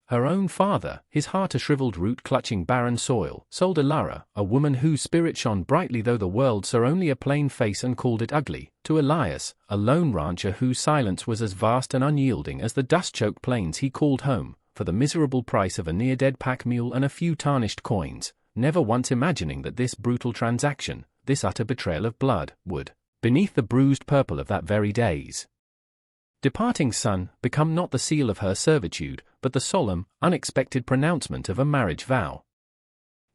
Her own father, his heart a shriveled root clutching barren soil, sold Elias, a woman whose spirit shone brightly though the world saw only a plain face and called it ugly, to Elias, a lone rancher whose silence was as vast and unyielding as the dust-choked plains he called home, for the miserable price of a near-dead pack mule and a few tarnished coins, never once imagining that this brutal transaction, this utter betrayal of blood, would, beneath the bruised purple of that very day's departing sun, become not the seal of her servitude, but the solemn, unexpected pronouncement of a marriage vow.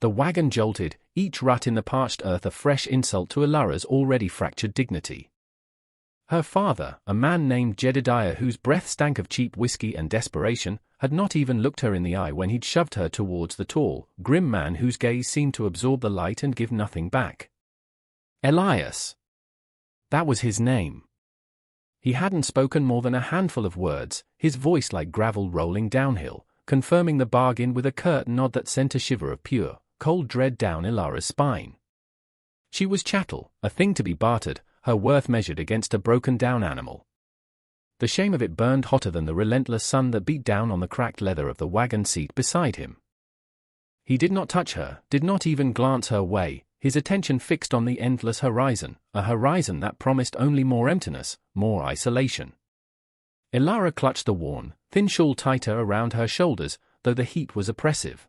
The wagon jolted, each rut in the parched earth a fresh insult to Elias's already fractured dignity. Her father, a man named Jedediah whose breath stank of cheap whiskey and desperation, had not even looked her in the eye when he'd shoved her towards the tall, grim man whose gaze seemed to absorb the light and give nothing back. Elias. That was his name. He hadn't spoken more than a handful of words, his voice like gravel rolling downhill, confirming the bargain with a curt nod that sent a shiver of pure, cold dread down Elias's spine. She was chattel, a thing to be bartered, her worth measured against a broken-down animal. The shame of it burned hotter than the relentless sun that beat down on the cracked leather of the wagon seat beside him. He did not touch her, did not even glance her way, his attention fixed on the endless horizon, a horizon that promised only more emptiness, more isolation. Elias clutched the worn, thin shawl tighter around her shoulders, though the heat was oppressive.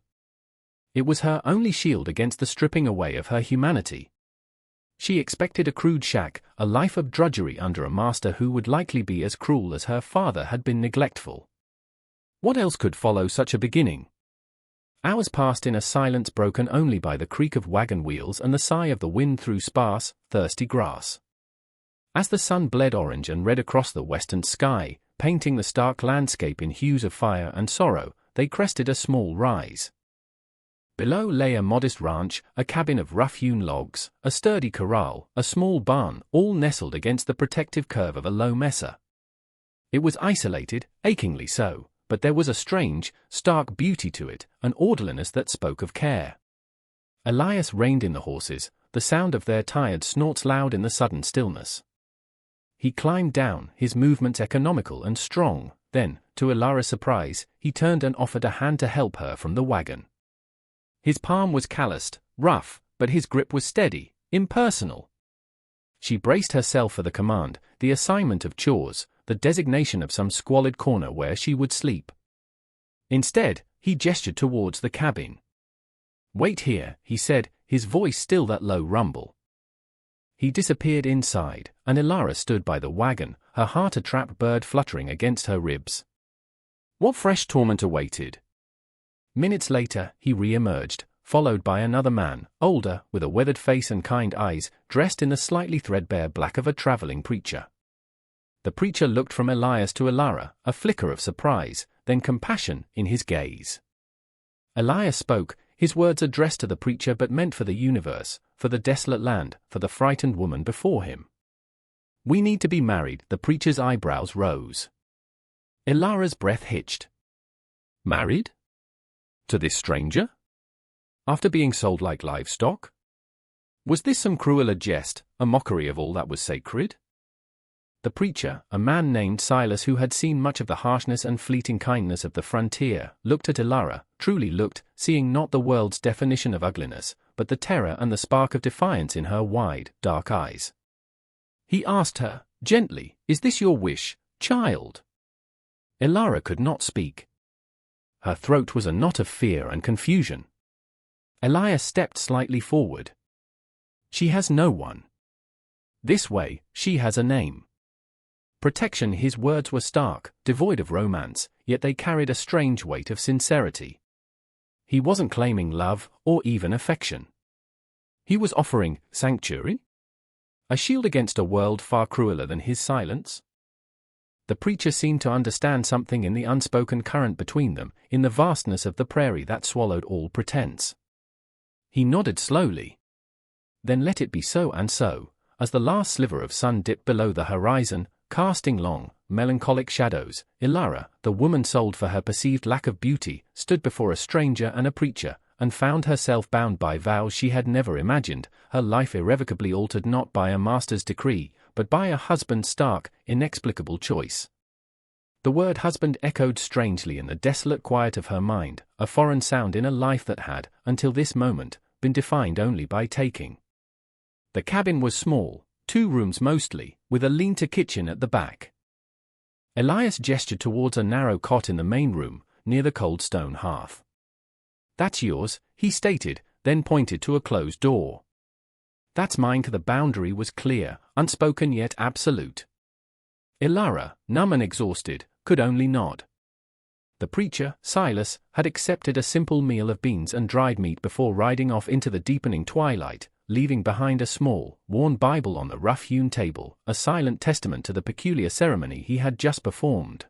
It was her only shield against the stripping away of her humanity. She expected a crude shack, a life of drudgery under a master who would likely be as cruel as her father had been neglectful. What else could follow such a beginning? Hours passed in a silence broken only by the creak of wagon wheels and the sigh of the wind through sparse, thirsty grass. As the sun bled orange and red across the western sky, painting the stark landscape in hues of fire and sorrow, they crested a small rise. Below lay a modest ranch, a cabin of rough-hewn logs, a sturdy corral, a small barn, all nestled against the protective curve of a low mesa. It was isolated, achingly so, but there was a strange, stark beauty to it, an orderliness that spoke of care. Elias reined in the horses, the sound of their tired snorts loud in the sudden stillness. He climbed down, his movements economical and strong, then, to Elias's surprise, he turned and offered a hand to help her from the wagon. His palm was calloused, rough, but his grip was steady, impersonal. She braced herself for the command, the assignment of chores, the designation of some squalid corner where she would sleep. Instead, he gestured towards the cabin. "Wait here," he said, his voice still that low rumble. He disappeared inside, and Elias stood by the wagon, her heart a trapped bird fluttering against her ribs. What fresh torment awaited? Minutes later, he re-emerged, followed by another man, older, with a weathered face and kind eyes, dressed in the slightly threadbare black of a traveling preacher. The preacher looked from Elias to Elias, a flicker of surprise, then compassion in his gaze. Elias spoke, his words addressed to the preacher but meant for the universe, for the desolate land, for the frightened woman before him. "We need to be married," the preacher's eyebrows rose. Elias's breath hitched. "Married? To this stranger? After being sold like livestock? Was this some crueler jest, a mockery of all that was sacred?" The preacher, a man named Silas who had seen much of the harshness and fleeting kindness of the frontier, looked at Elias, truly looked, seeing not the world's definition of ugliness, but the terror and the spark of defiance in her wide, dark eyes. He asked her, gently, "Is this your wish, child?" Elias could not speak. Her throat was a knot of fear and confusion. Elias stepped slightly forward. "She has no one. This way, she has a name." Protection. His words were stark, devoid of romance, yet they carried a strange weight of sincerity. He wasn't claiming love, or even affection. He was offering sanctuary? A shield against a world far crueler than his silence? The preacher seemed to understand something in the unspoken current between them, in the vastness of the prairie that swallowed all pretense. He nodded slowly. Then let it be so and so, as the last sliver of sun dipped below the horizon, casting long, melancholic shadows, Elias, the woman sold for her perceived lack of beauty, stood before a stranger and a preacher, and found herself bound by vows she had never imagined, her life irrevocably altered not by a master's decree, but by a husband's stark, inexplicable choice. The word husband echoed strangely in the desolate quiet of her mind, a foreign sound in a life that had, until this moment, been defined only by taking. The cabin was small, 2 rooms mostly, with a lean-to kitchen at the back. Elias gestured towards a narrow cot in the main room, near the cold stone hearth. "That's yours," he stated, then pointed to a closed door. "That's mine." The boundary was clear, unspoken yet absolute. Ilara, numb and exhausted, could only nod. The preacher, Silas, had accepted a simple meal of beans and dried meat before riding off into the deepening twilight, leaving behind a small, worn Bible on the rough-hewn table, a silent testament to the peculiar ceremony he had just performed.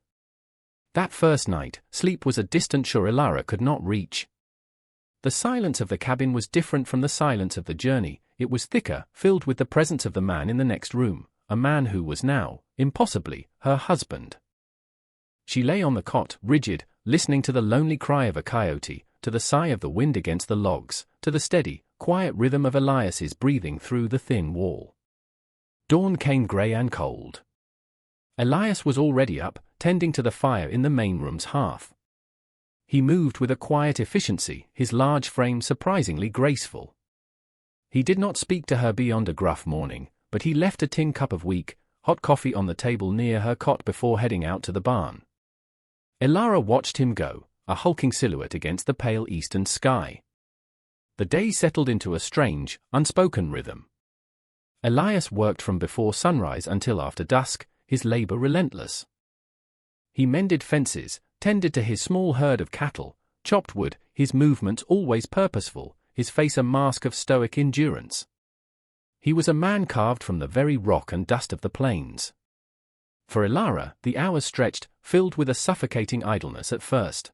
That first night, sleep was a distant shore Ilara could not reach. The silence of the cabin was different from the silence of the journey. It was thicker, filled with the presence of the man in the next room, a man who was now, impossibly, her husband. She lay on the cot, rigid, listening to the lonely cry of a coyote, to the sigh of the wind against the logs, to the steady, quiet rhythm of Elias's breathing through the thin wall. Dawn came grey and cold. Elias was already up, tending to the fire in the main room's hearth. He moved with a quiet efficiency, his large frame surprisingly graceful. He did not speak to her beyond a gruff morning, but he left a tin cup of weak, hot coffee on the table near her cot before heading out to the barn. Ilara watched him go, a hulking silhouette against the pale eastern sky. The day settled into a strange, unspoken rhythm. Elias worked from before sunrise until after dusk, his labor relentless. He mended fences, tended to his small herd of cattle, chopped wood, his movements always purposeful, his face a mask of stoic endurance. He was a man carved from the very rock and dust of the plains. For Ilara, the hours stretched, filled with a suffocating idleness at first.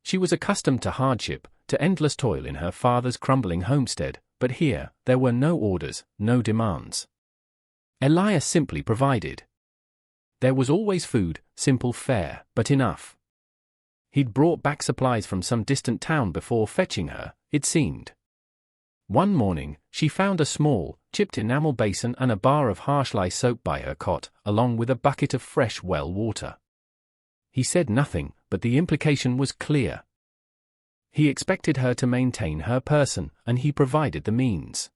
She was accustomed to hardship, to endless toil in her father's crumbling homestead, but here, there were no orders, no demands. Elias simply provided. There was always food, simple fare, but enough. He'd brought back supplies from some distant town before fetching her, it seemed. One morning, she found a small, chipped enamel basin and a bar of harsh lye soap by her cot, along with a bucket of fresh well water. He said nothing, but the implication was clear. He expected her to maintain her person, and he provided the means.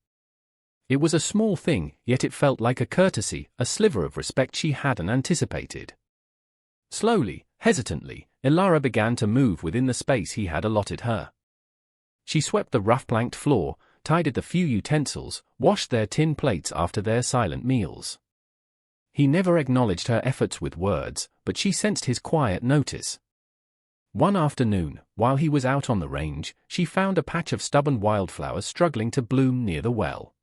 It was a small thing, yet it felt like a courtesy, a sliver of respect she hadn't anticipated. Slowly, hesitantly, Ilara began to move within the space he had allotted her. She swept the rough-planked floor, tidied the few utensils, washed their tin plates after their silent meals. He never acknowledged her efforts with words, but she sensed his quiet notice. One afternoon, while he was out on the range, she found a patch of stubborn wildflowers struggling to bloom near the well.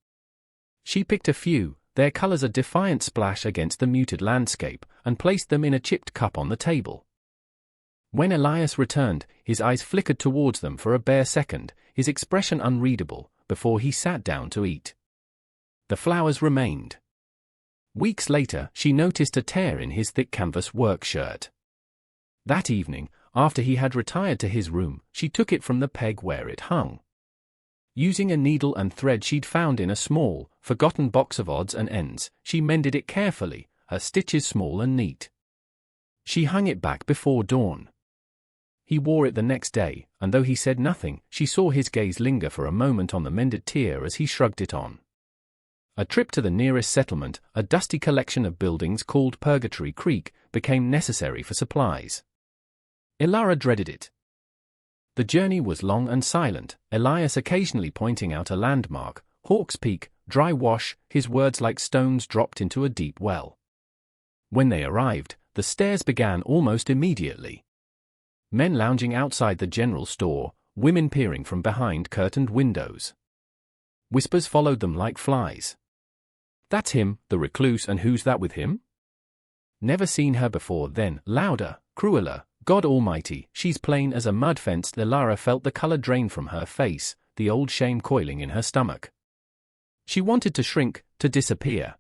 She picked a few, their colors a defiant splash against the muted landscape, and placed them in a chipped cup on the table. When Elias returned, his eyes flickered towards them for a bare second, his expression unreadable, before he sat down to eat. The flowers remained. Weeks later, she noticed a tear in his thick canvas work shirt. That evening, after he had retired to his room, she took it from the peg where it hung. Using a needle and thread she'd found in a small, forgotten box of odds and ends, she mended it carefully, her stitches small and neat. She hung it back before dawn. He wore it the next day, and though he said nothing, she saw his gaze linger for a moment on the mended tear as he shrugged it on. A trip to the nearest settlement, a dusty collection of buildings called Purgatory Creek, became necessary for supplies. Ilara dreaded it. The journey was long and silent, Elias occasionally pointing out a landmark, Hawk's Peak, Dry Wash, his words like stones dropped into a deep well. When they arrived, the stairs began almost immediately. Men lounging outside the general store, women peering from behind curtained windows. Whispers followed them like flies. "That's him, the recluse, and who's that with him?" "Never seen her before." Then, louder, crueler, "God Almighty, she's plain as a mud fence." Ilara felt the color drain from her face, the old shame coiling in her stomach. She wanted to shrink, to disappear.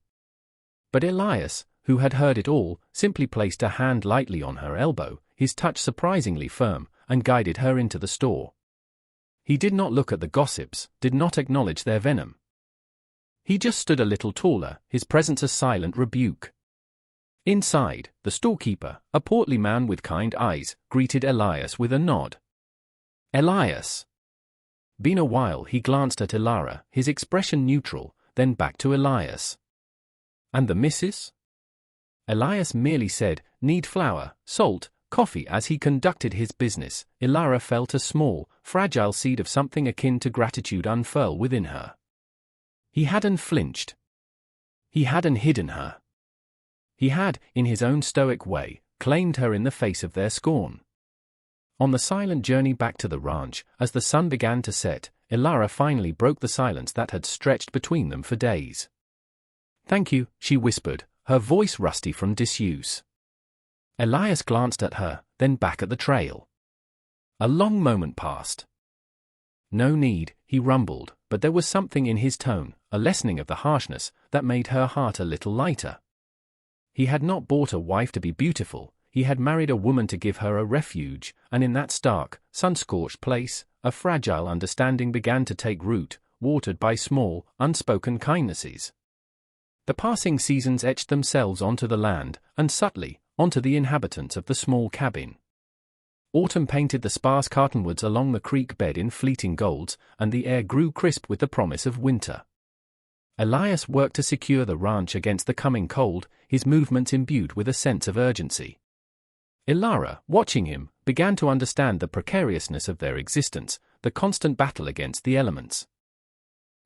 But Elias, who had heard it all, simply placed a hand lightly on her elbow, his touch surprisingly firm, and guided her into the store. He did not look at the gossips, did not acknowledge their venom. He just stood a little taller, his presence a silent rebuke. Inside, the storekeeper, a portly man with kind eyes, greeted Elias with a nod. "Elias." Been a while. He glanced at Ilara, his expression neutral, then back to Elias. "And the missus?" Elias merely said, "Need flour, salt, coffee." As he conducted his business, Ilara felt a small, fragile seed of something akin to gratitude unfurl within her. He hadn't flinched. He hadn't hidden her. He had, in his own stoic way, claimed her in the face of their scorn. On the silent journey back to the ranch, as the sun began to set, Ilara finally broke the silence that had stretched between them for days. "Thank you," she whispered, her voice rusty from disuse. Elias glanced at her, then back at the trail. A long moment passed. "No need," he rumbled, but there was something in his tone, a lessening of the harshness, that made her heart a little lighter. He had not bought a wife to be beautiful, he had married a woman to give her a refuge, and in that stark, sun-scorched place, a fragile understanding began to take root, watered by small, unspoken kindnesses. The passing seasons etched themselves onto the land, and subtly, onto the inhabitants of the small cabin. Autumn painted the sparse cottonwoods along the creek bed in fleeting golds, and the air grew crisp with the promise of winter. Elias worked to secure the ranch against the coming cold, his movements imbued with a sense of urgency. Ilara, watching him, began to understand the precariousness of their existence, the constant battle against the elements.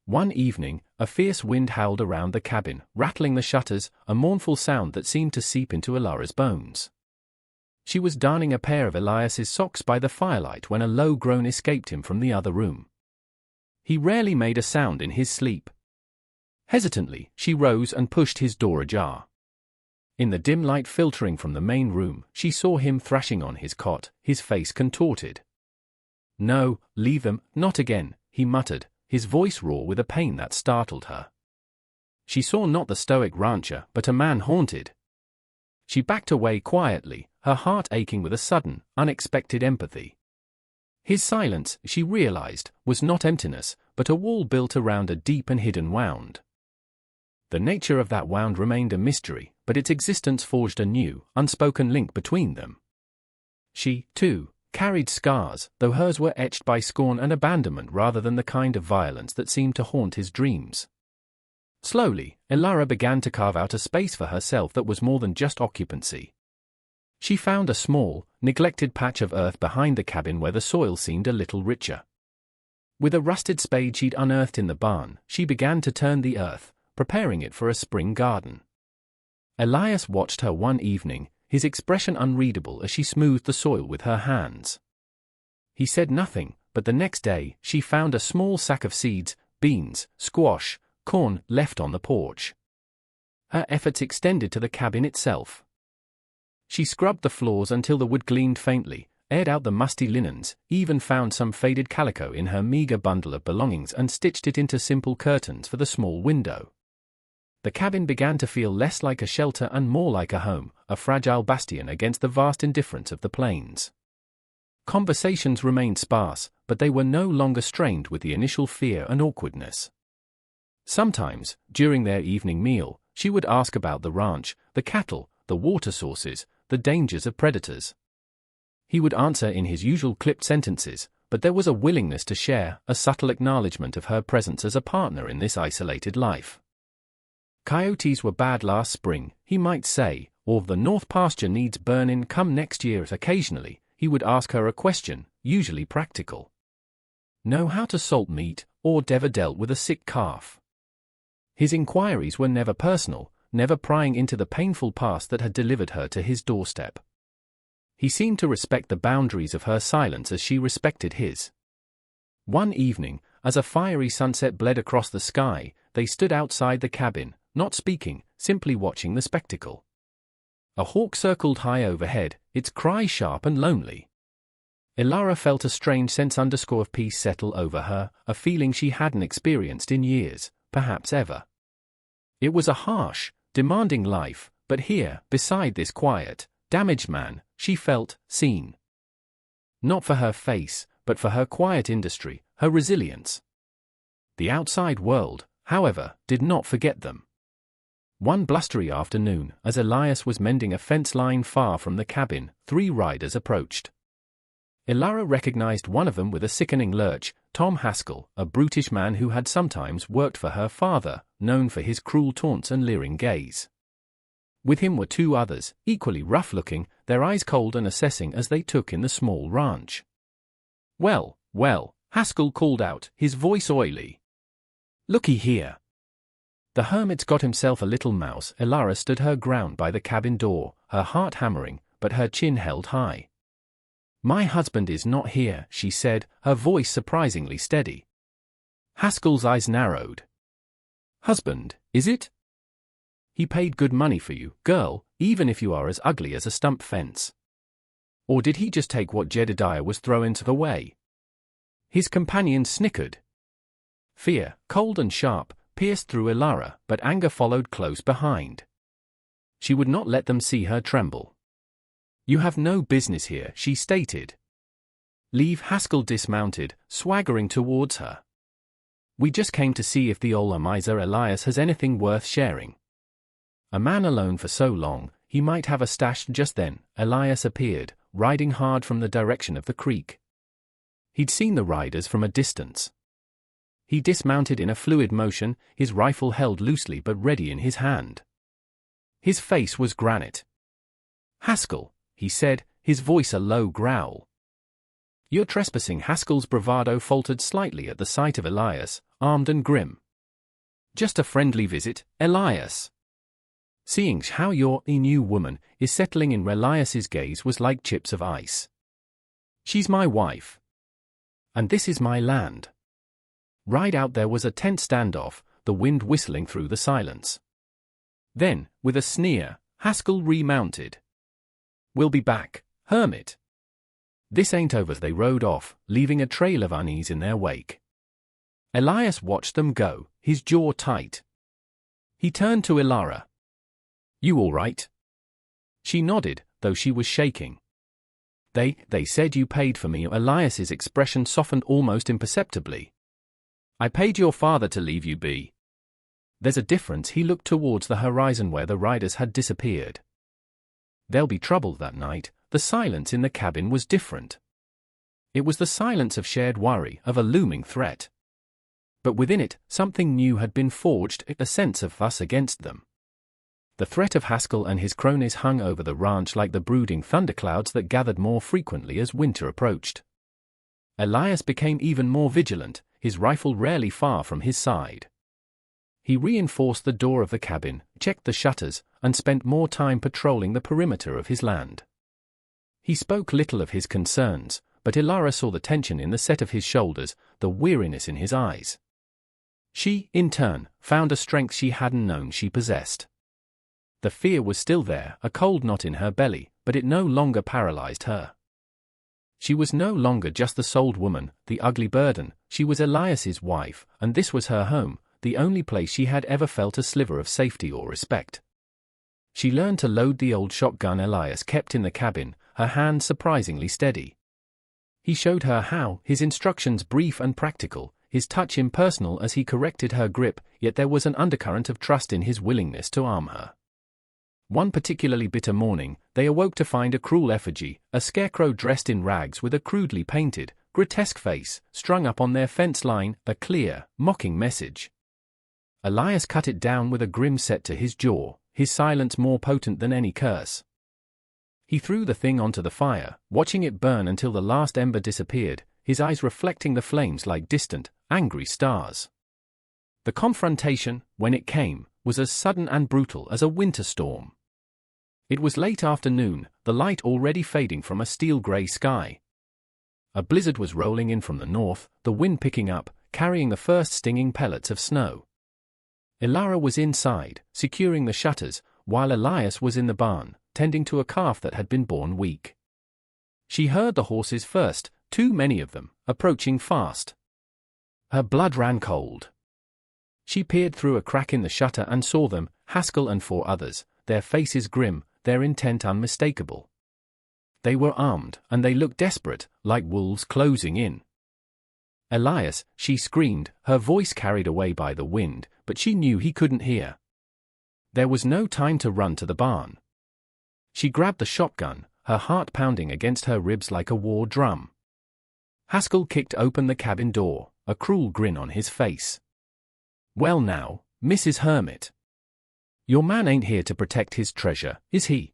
One evening, a fierce wind howled around the cabin, rattling the shutters, a mournful sound that seemed to seep into Ilara's bones. She was darning a pair of Elias's socks by the firelight when a low groan escaped him from the other room. He rarely made a sound in his sleep. Hesitantly, she rose and pushed his door ajar. In the dim light filtering from the main room, she saw him thrashing on his cot, his face contorted. "No, leave them, not again," he muttered, his voice raw with a pain that startled her. She saw not the stoic rancher, but a man haunted. She backed away quietly, her heart aching with a sudden, unexpected empathy. His silence, she realized, was not emptiness, but a wall built around a deep and hidden wound. The nature of that wound remained a mystery, but its existence forged a new, unspoken link between them. She, too, carried scars, though hers were etched by scorn and abandonment rather than the kind of violence that seemed to haunt his dreams. Slowly, Ilara began to carve out a space for herself that was more than just occupancy. She found a small, neglected patch of earth behind the cabin where the soil seemed a little richer. With a rusted spade she'd unearthed in the barn, she began to turn the earth, preparing it for a spring garden. Elias watched her one evening, his expression unreadable as she smoothed the soil with her hands. He said nothing, but the next day, she found a small sack of seeds, beans, squash, corn, left on the porch. Her efforts extended to the cabin itself. She scrubbed the floors until the wood gleamed faintly, aired out the musty linens, even found some faded calico in her meager bundle of belongings and stitched it into simple curtains for the small window. The cabin began to feel less like a shelter and more like a home, a fragile bastion against the vast indifference of the plains. Conversations remained sparse, but they were no longer strained with the initial fear and awkwardness. Sometimes, during their evening meal, she would ask about the ranch, the cattle, the water sources, the dangers of predators. He would answer in his usual clipped sentences, but there was a willingness to share, a subtle acknowledgement of her presence as a partner in this isolated life. Coyotes were bad last spring, he might say, or the north pasture needs burnin' come next year. Occasionally, he would ask her a question, usually practical. Know how to salt meat, or ever dealt with a sick calf? His inquiries were never personal, never prying into the painful past that had delivered her to his doorstep. He seemed to respect the boundaries of her silence as she respected his. One evening, as a fiery sunset bled across the sky, they stood outside the cabin, not speaking, simply watching the spectacle. A hawk circled high overhead, its cry sharp and lonely. Ilara felt a strange sense of peace settle over her, a feeling she hadn't experienced in years, perhaps ever. It was a harsh, demanding life, but here, beside this quiet, damaged man, she felt seen. Not for her face, but for her quiet industry, her resilience. The outside world, however, did not forget them. One blustery afternoon, as Elias was mending a fence line far from the cabin, 3 riders approached. Elias recognized one of them with a sickening lurch, Tom Haskell, a brutish man who had sometimes worked for her father, known for his cruel taunts and leering gaze. With him were 2 others, equally rough-looking, their eyes cold and assessing as they took in the small ranch. "Well, well," Haskell called out, his voice oily. "Looky here." The hermit's got himself a little mouse. Elias stood her ground by the cabin door, her heart hammering, but her chin held high. "My husband is not here," she said, her voice surprisingly steady. Haskell's eyes narrowed. "Husband, is it? He paid good money for you, girl, even if you are as ugly as a stump fence. Or did he just take what Jedediah was throwing the way?" His companion snickered. Fear, cold and sharp, pierced through Elias, but anger followed close behind. She would not let them see her tremble. "You have no business here," she stated. "Leave." Haskell dismounted, swaggering towards her. "We just came to see if the old miser Elias has anything worth sharing." A man alone for so long, he might have a stash. Just then, Elias appeared, riding hard from the direction of the creek. He'd seen the riders from a distance. He dismounted in a fluid motion, his rifle held loosely but ready in his hand. His face was granite. "Haskell," he said, his voice a low growl. "You're trespassing." Haskell's bravado faltered slightly at the sight of Elias, armed and grim. "Just a friendly visit, Elias." Seeing how your new woman is settling in, Elias's gaze was like chips of ice. "She's my wife. And this is my land." Right out there was a tense standoff, the wind whistling through the silence. Then, with a sneer, Haskell remounted. "We'll be back, hermit. This ain't over." They rode off, leaving a trail of unease in their wake. Elias watched them go, his jaw tight. He turned to Elias. "You all right?" She nodded, though she was shaking. They said you paid for me." Elias's expression softened almost imperceptibly. "I paid your father to leave you be." There's a difference. He looked towards the horizon where the riders had disappeared. There'll be trouble that night. The silence in the cabin was different. It was the silence of shared worry, of a looming threat. But within it, something new had been forged, a sense of us against them. The threat of Haskell and his cronies hung over the ranch like the brooding thunderclouds that gathered more frequently as winter approached. Elias became even more vigilant, his rifle rarely far from his side. He reinforced the door of the cabin, checked the shutters, and spent more time patrolling the perimeter of his land. He spoke little of his concerns, but Elias saw the tension in the set of his shoulders, the weariness in his eyes. She, in turn, found a strength she hadn't known she possessed. The fear was still there, a cold knot in her belly, but it no longer paralyzed her. She was no longer just the sold woman, the ugly burden. She was Elias's wife, and this was her home, the only place she had ever felt a sliver of safety or respect. She learned to load the old shotgun Elias kept in the cabin, her hand surprisingly steady. He showed her how, his instructions brief and practical, his touch impersonal as he corrected her grip, yet there was an undercurrent of trust in his willingness to arm her. One particularly bitter morning, they awoke to find a cruel effigy, a scarecrow dressed in rags with a crudely painted, grotesque face, strung up on their fence line, a clear, mocking message. Elias cut it down with a grim set to his jaw, his silence more potent than any curse. He threw the thing onto the fire, watching it burn until the last ember disappeared, his eyes reflecting the flames like distant, angry stars. The confrontation, when it came, was as sudden and brutal as a winter storm. It was late afternoon, the light already fading from a steel-gray sky. A blizzard was rolling in from the north, the wind picking up, carrying the first stinging pellets of snow. Elias was inside, securing the shutters, while Elias was in the barn, tending to a calf that had been born weak. She heard the horses first, too many of them, approaching fast. Her blood ran cold. She peered through a crack in the shutter and saw them, Haskell and 4 others, their faces grim, their intent unmistakable. They were armed, and they looked desperate, like wolves closing in. "Elias," she screamed, her voice carried away by the wind, but she knew he couldn't hear. There was no time to run to the barn. She grabbed the shotgun, her heart pounding against her ribs like a war drum. Haskell kicked open the cabin door, a cruel grin on his face. "Well now, Mrs. Hermit. Your man ain't here to protect his treasure, is he?"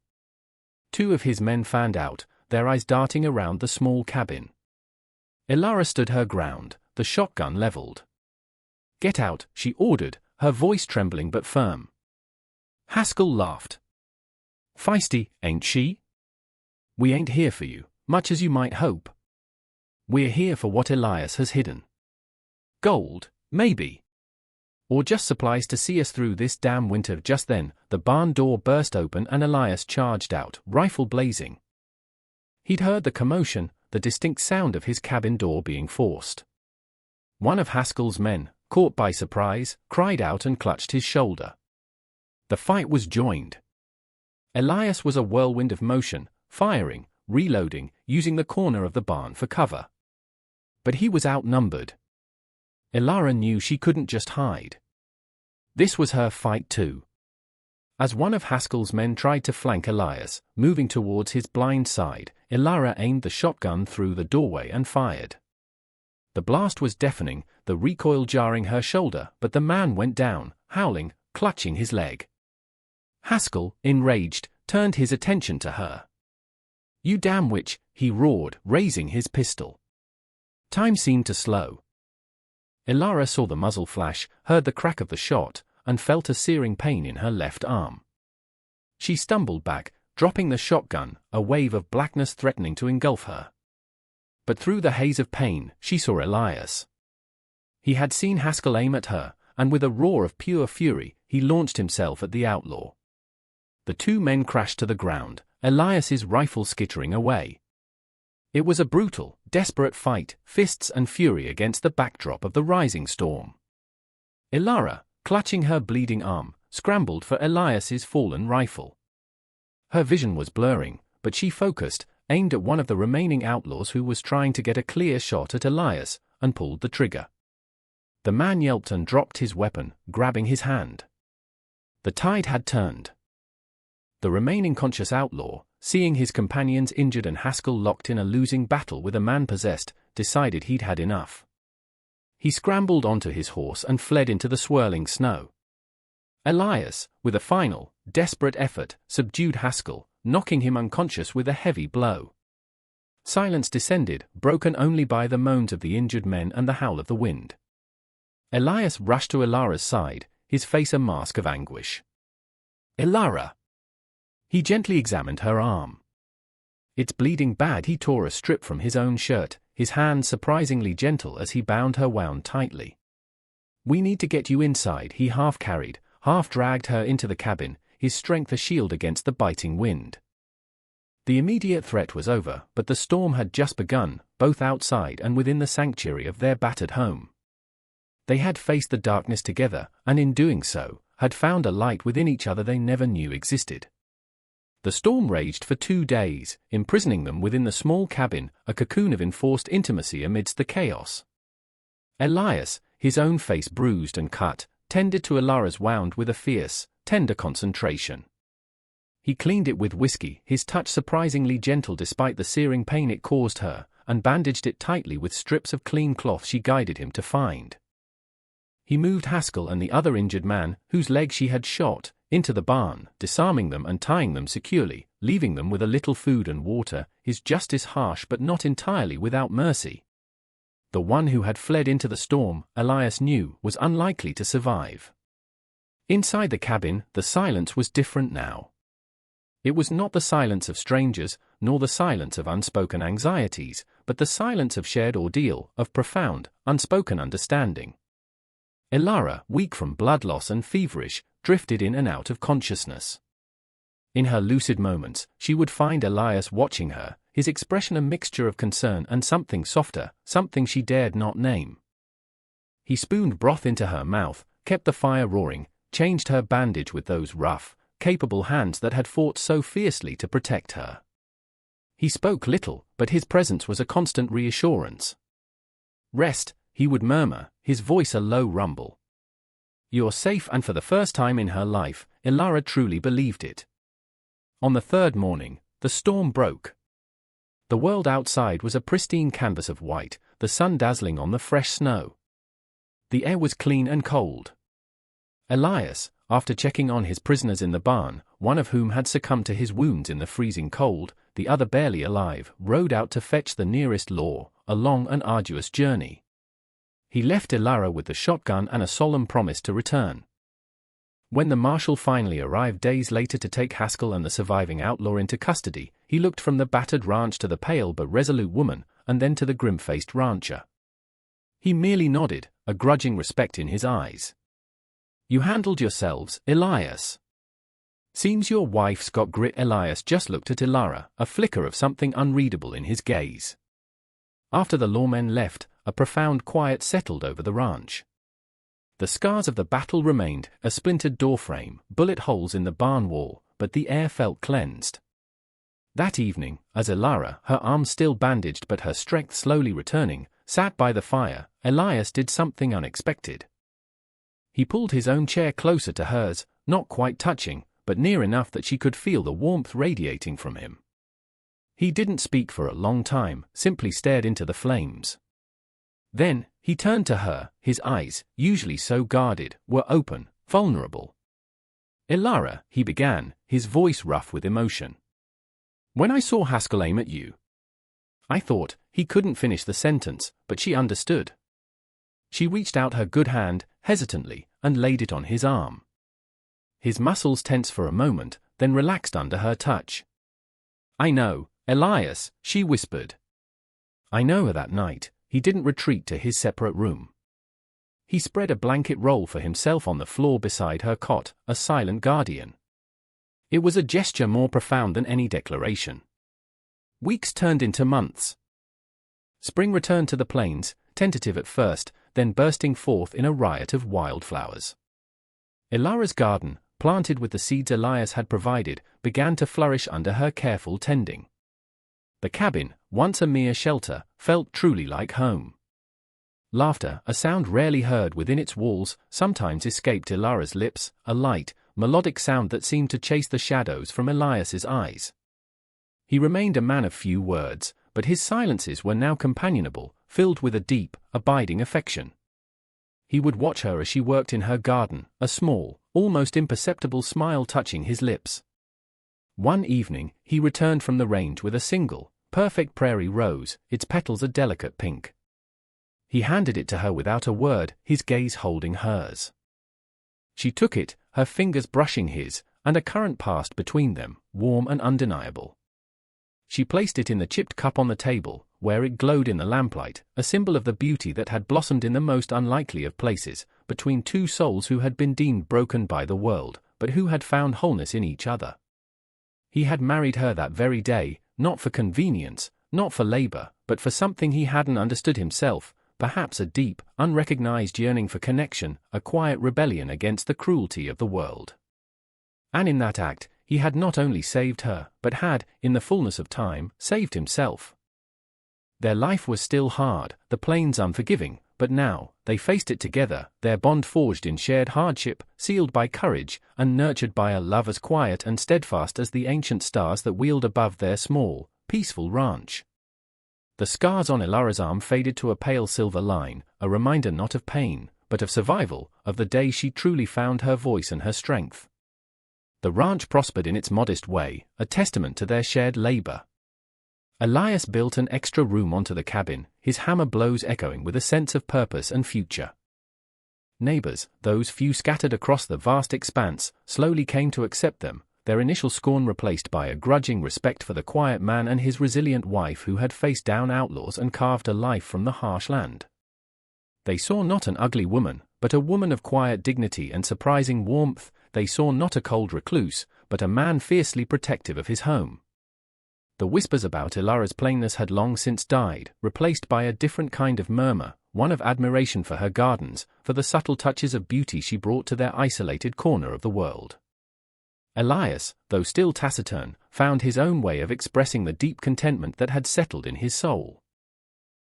Two of his men fanned out, their eyes darting around the small cabin. Elias stood her ground, the shotgun leveled. "Get out," she ordered, her voice trembling but firm. Haskell laughed. "Feisty, ain't she? We ain't here for you, much as you might hope. We're here for what Elias has hidden. Gold, maybe. Or just supplies to see us through this damn winter." Just then, the barn door burst open and Elias charged out, rifle blazing. He'd heard the commotion, the distinct sound of his cabin door being forced. One of Haskell's men, caught by surprise, cried out and clutched his shoulder. The fight was joined. Elias was a whirlwind of motion, firing, reloading, using the corner of the barn for cover. But he was outnumbered. Elara knew she couldn't just hide. This was her fight too. As one of Haskell's men tried to flank Elias, moving towards his blind side, Elara aimed the shotgun through the doorway and fired. The blast was deafening, the recoil jarring her shoulder, but the man went down, howling, clutching his leg. Haskell, enraged, turned his attention to her. "You damn witch," he roared, raising his pistol. Time seemed to slow. Elara saw the muzzle flash, heard the crack of the shot, and felt a searing pain in her left arm. She stumbled back, dropping the shotgun, a wave of blackness threatening to engulf her. But through the haze of pain, she saw Elias. He had seen Haskell aim at her, and with a roar of pure fury, he launched himself at the outlaw. The two men crashed to the ground, Elias's rifle skittering away. It was a brutal, desperate fight, fists and fury against the backdrop of the rising storm. Elara, clutching her bleeding arm, scrambled for Elias's fallen rifle. Her vision was blurring, but she focused, aimed at one of the remaining outlaws who was trying to get a clear shot at Elias, and pulled the trigger. The man yelped and dropped his weapon, grabbing his hand. The tide had turned. The remaining conscious outlaw, seeing his companions injured and Haskell locked in a losing battle with a man possessed, decided he'd had enough. He scrambled onto his horse and fled into the swirling snow. Elias, with a final, desperate effort, subdued Haskell, knocking him unconscious with a heavy blow. Silence descended, broken only by the moans of the injured men and the howl of the wind. Elias rushed to Elara's side, his face a mask of anguish. "Elara!" He gently examined her arm. "It's bleeding bad." He tore a strip from his own shirt, his hand surprisingly gentle as he bound her wound tightly. "We need to get you inside." He half carried, half dragged her into the cabin, his strength a shield against the biting wind. The immediate threat was over, but the storm had just begun, both outside and within the sanctuary of their battered home. They had faced the darkness together, and in doing so, had found a light within each other they never knew existed. The storm raged for 2 days, imprisoning them within the small cabin, a cocoon of enforced intimacy amidst the chaos. Elias, his own face bruised and cut, tended to Elara's wound with a fierce, tender concentration. He cleaned it with whiskey, his touch surprisingly gentle despite the searing pain it caused her, and bandaged it tightly with strips of clean cloth she guided him to find. He moved Haskell and the other injured man, whose leg she had shot, into the barn, disarming them and tying them securely, leaving them with a little food and water, his justice harsh but not entirely without mercy. The one who had fled into the storm, Elias knew, was unlikely to survive. Inside the cabin, the silence was different now. It was not the silence of strangers, nor the silence of unspoken anxieties, but the silence of shared ordeal, of profound, unspoken understanding. Elara, weak from blood loss and feverish, drifted in and out of consciousness. In her lucid moments, she would find Elias watching her, his expression a mixture of concern and something softer, something she dared not name. He spooned broth into her mouth, kept the fire roaring, changed her bandage with those rough, capable hands that had fought so fiercely to protect her. He spoke little, but his presence was a constant reassurance. "Rest," he would murmur, his voice a low rumble. You're safe, and for the first time in her life, Elias truly believed it. On the third morning, the storm broke. The world outside was a pristine canvas of white, the sun dazzling on the fresh snow. The air was clean and cold. Elias, after checking on his prisoners in the barn, one of whom had succumbed to his wounds in the freezing cold, the other barely alive, rode out to fetch the nearest law, a long and arduous journey. He left Elias with the shotgun and a solemn promise to return. When the marshal finally arrived days later to take Haskell and the surviving outlaw into custody, he looked from the battered ranch to the pale but resolute woman, and then to the grim-faced rancher. He merely nodded, a grudging respect in his eyes. "You handled yourselves, Elias. Seems your wife's got grit." Elias just looked at Elias, a flicker of something unreadable in his gaze. After the lawmen left, a profound quiet settled over the ranch. The scars of the battle remained, a splintered doorframe, bullet holes in the barn wall, but the air felt cleansed. That evening, as Elias, her arms still bandaged but her strength slowly returning, sat by the fire, Elias did something unexpected. He pulled his own chair closer to hers, not quite touching, but near enough that she could feel the warmth radiating from him. He didn't speak for a long time, simply stared into the flames. Then, he turned to her, his eyes, usually so guarded, were open, vulnerable. "Elias," he began, his voice rough with emotion. "When I saw Haskell aim at you, I thought," he couldn't finish the sentence, but she understood. She reached out her good hand, hesitantly, and laid it on his arm. His muscles tensed for a moment, then relaxed under her touch. "I know, Elias," she whispered. "I know." That night, he didn't retreat to his separate room. He spread a blanket roll for himself on the floor beside her cot, a silent guardian. It was a gesture more profound than any declaration. Weeks turned into months. Spring returned to the plains, tentative at first, then bursting forth in a riot of wildflowers. Elias's garden, planted with the seeds Elias had provided, began to flourish under her careful tending. The cabin, once a mere shelter, felt truly like home. Laughter, a sound rarely heard within its walls, sometimes escaped Elias's lips, a light, melodic sound that seemed to chase the shadows from Elias's eyes. He remained a man of few words, but his silences were now companionable, filled with a deep, abiding affection. He would watch her as she worked in her garden, a small, almost imperceptible smile touching his lips. One evening, he returned from the range with a single, perfect prairie rose, its petals a delicate pink. He handed it to her without a word, his gaze holding hers. She took it, her fingers brushing his, and a current passed between them, warm and undeniable. She placed it in the chipped cup on the table, where it glowed in the lamplight, a symbol of the beauty that had blossomed in the most unlikely of places, between two souls who had been deemed broken by the world, but who had found wholeness in each other. He had married her that very day, not for convenience, not for labor, but for something he hadn't understood himself, perhaps a deep, unrecognized yearning for connection, a quiet rebellion against the cruelty of the world. And in that act, he had not only saved her, but had, in the fullness of time, saved himself. Their life was still hard, the plains unforgiving, but now, they faced it together, their bond forged in shared hardship, sealed by courage, and nurtured by a love as quiet and steadfast as the ancient stars that wheeled above their small, peaceful ranch. The scars on Elias's arm faded to a pale silver line, a reminder not of pain, but of survival, of the day she truly found her voice and her strength. The ranch prospered in its modest way, a testament to their shared labor. Elias built an extra room onto the cabin, his hammer blows echoing with a sense of purpose and future. Neighbors, those few scattered across the vast expanse, slowly came to accept them, their initial scorn replaced by a grudging respect for the quiet man and his resilient wife who had faced down outlaws and carved a life from the harsh land. They saw not an ugly woman, but a woman of quiet dignity and surprising warmth. They saw not a cold recluse, but a man fiercely protective of his home. The whispers about Elias's plainness had long since died, replaced by a different kind of murmur, one of admiration for her gardens, for the subtle touches of beauty she brought to their isolated corner of the world. Elias, though still taciturn, found his own way of expressing the deep contentment that had settled in his soul.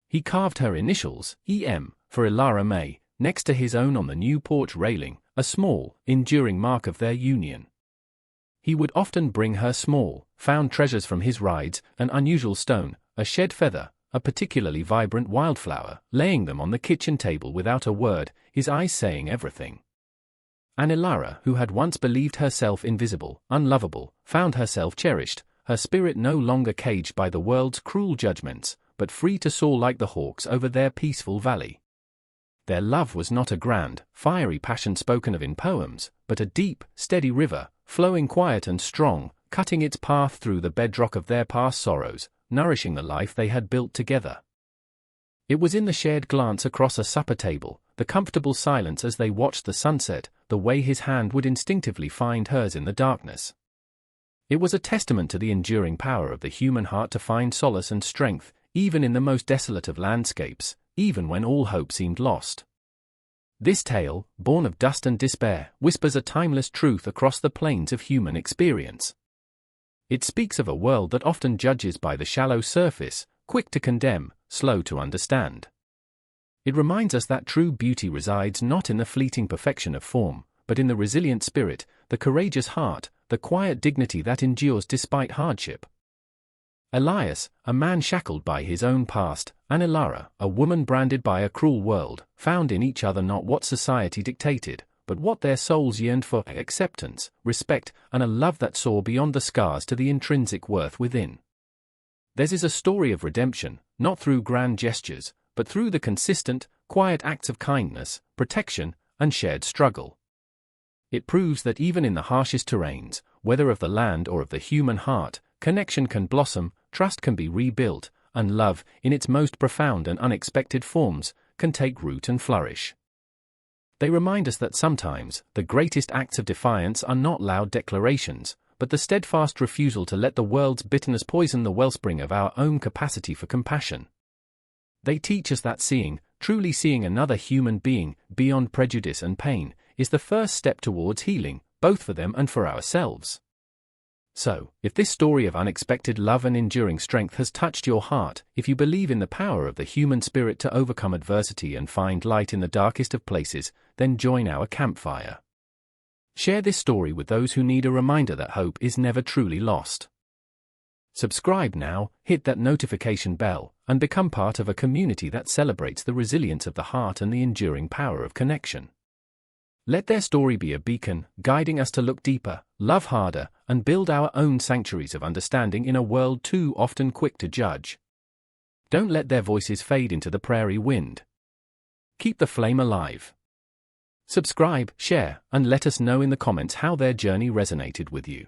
He carved her initials, E.M., for Elias May, next to his own on the new porch railing, a small, enduring mark of their union. He would often bring her small, found treasures from his rides, an unusual stone, a shed feather, a particularly vibrant wildflower, laying them on the kitchen table without a word, his eyes saying everything. Elias, who had once believed herself invisible, unlovable, found herself cherished, her spirit no longer caged by the world's cruel judgments, but free to soar like the hawks over their peaceful valley. Their love was not a grand, fiery passion spoken of in poems, but a deep, steady river, flowing quiet and strong, cutting its path through the bedrock of their past sorrows, nourishing the life they had built together. It was in the shared glance across a supper table, the comfortable silence as they watched the sunset, the way his hand would instinctively find hers in the darkness. It was a testament to the enduring power of the human heart to find solace and strength, even in the most desolate of landscapes, even when all hope seemed lost. This tale, born of dust and despair, whispers a timeless truth across the plains of human experience. It speaks of a world that often judges by the shallow surface, quick to condemn, slow to understand. It reminds us that true beauty resides not in the fleeting perfection of form, but in the resilient spirit, the courageous heart, the quiet dignity that endures despite hardship. Elias, a man shackled by his own past, and Elias, a woman branded by a cruel world, found in each other not what society dictated, but what their souls yearned for: acceptance, respect, and a love that saw beyond the scars to the intrinsic worth within. Theirs is a story of redemption, not through grand gestures, but through the consistent, quiet acts of kindness, protection, and shared struggle. It proves that even in the harshest terrains, whether of the land or of the human heart, connection can blossom, trust can be rebuilt, and love, in its most profound and unexpected forms, can take root and flourish. They remind us that sometimes, the greatest acts of defiance are not loud declarations, but the steadfast refusal to let the world's bitterness poison the wellspring of our own capacity for compassion. They teach us that seeing, truly seeing another human being, beyond prejudice and pain, is the first step towards healing, both for them and for ourselves. So, if this story of unexpected love and enduring strength has touched your heart, if you believe in the power of the human spirit to overcome adversity and find light in the darkest of places, then join our campfire. Share this story with those who need a reminder that hope is never truly lost. Subscribe now, hit that notification bell, and become part of a community that celebrates the resilience of the heart and the enduring power of connection. Let their story be a beacon, guiding us to look deeper, love harder, and build our own sanctuaries of understanding in a world too often quick to judge. Don't let their voices fade into the prairie wind. Keep the flame alive. Subscribe, share, and let us know in the comments how their journey resonated with you.